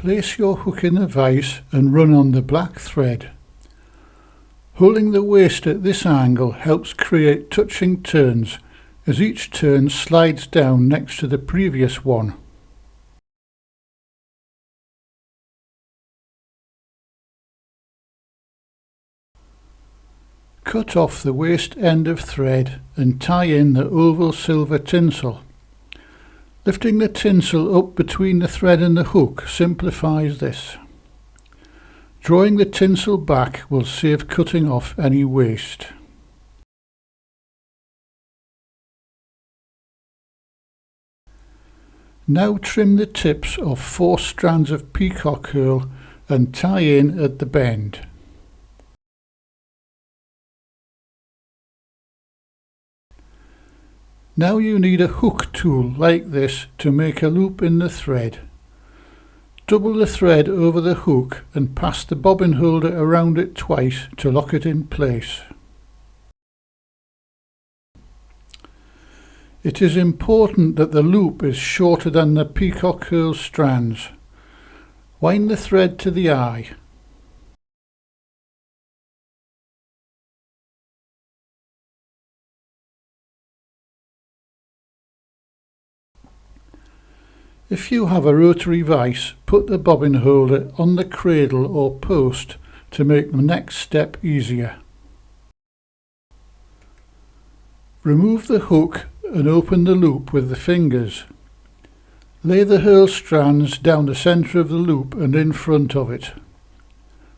Place your hook in the vise and run on the black thread. Holding the waist at this angle helps create touching turns as each turn slides down next to the previous one. Cut off the waist end of thread and tie in the oval silver tinsel. Lifting the tinsel up between the thread and the hook simplifies this. Drawing the tinsel back will save cutting off any waste. Now trim the tips of 4 strands of peacock herl and tie in at the bend. Now you need a hook tool like this to make a loop in the thread. Double the thread over the hook and pass the bobbin holder around it twice to lock it in place. It is important that the loop is shorter than the peacock herl strands. Wind the thread to the eye. If you have a rotary vise, put the bobbin holder on the cradle or post to make the next step easier. Remove the hook and open the loop with the fingers. Lay the herl strands down the centre of the loop and in front of it.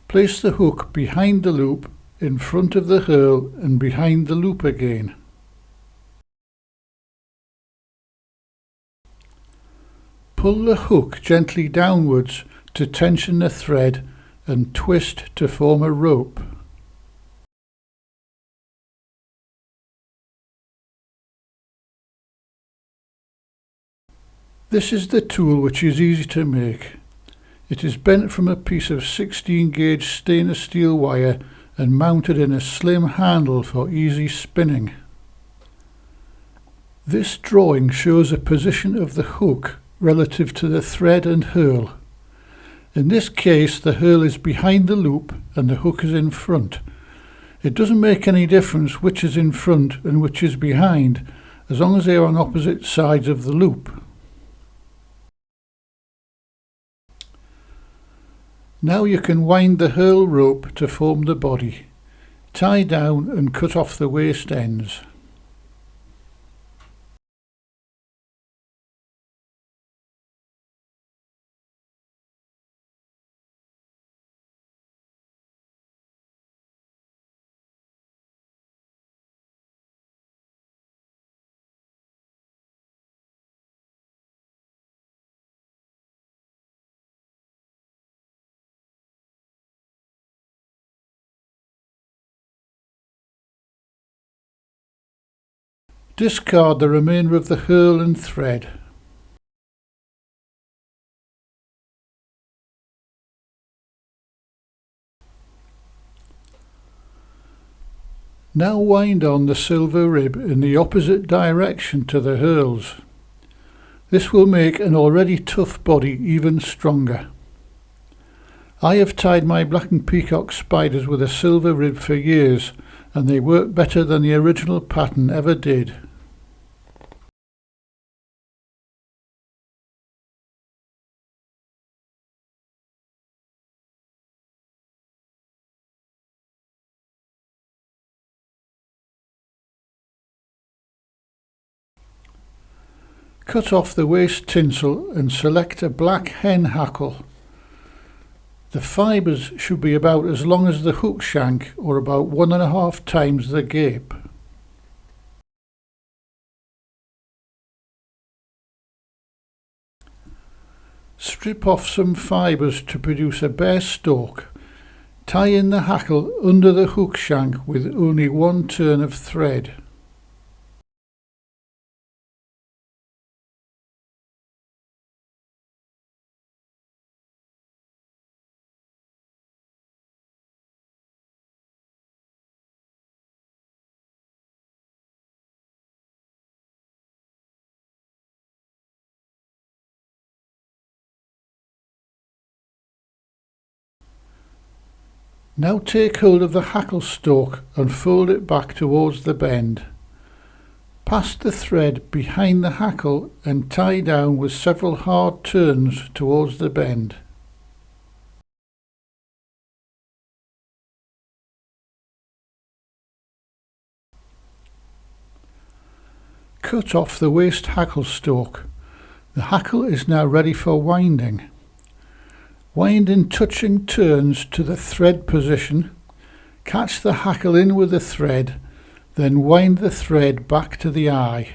Place the hook behind the loop, in front of the herl and behind the loop again. Pull the hook gently downwards to tension the thread and twist to form a rope. This is the tool which is easy to make. It is bent from a piece of 16 gauge stainless steel wire and mounted in a slim handle for easy spinning. This drawing shows a position of the hook relative to the thread and herl. In this case the herl is behind the loop and the hook is in front. It doesn't make any difference which is in front and which is behind, as long as they are on opposite sides of the loop. Now you can wind the herl rope to form the body. Tie down and cut off the waist ends. Discard the remainder of the herl and thread. Now wind on the silver rib in the opposite direction to the herls. This will make an already tough body even stronger. I have tied my black and peacock spiders with a silver rib for years, and they work better than the original pattern ever did. Cut off the waist tinsel and select a black hen hackle. The fibres should be about as long as the hook shank, or about 1.5 times the gape. Strip off some fibres to produce a bare stalk. Tie in the hackle under the hook shank with only 1 turn of thread. Now take hold of the hackle stalk and fold it back towards the bend. Pass the thread behind the hackle and tie down with several hard turns towards the bend. Cut off the waste hackle stalk. The hackle is now ready for winding. Wind in touching turns to the thread position. Catch the hackle in with the thread, then wind the thread back to the eye.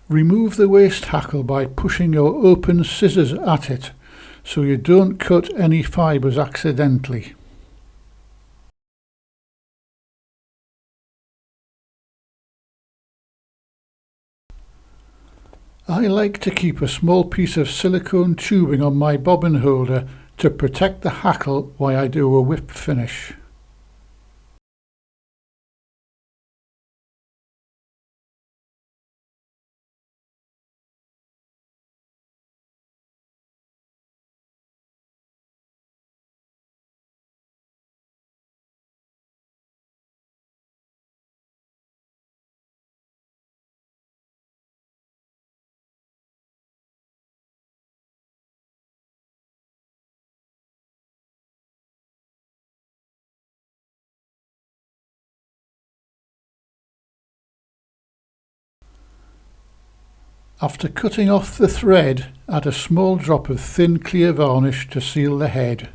Remove the waste hackle by pushing your open scissors at it so you don't cut any fibres accidentally. I like to keep a small piece of silicone tubing on my bobbin holder to protect the hackle while I do a whip finish. After cutting off the thread, add a small drop of thin clear varnish to seal the head.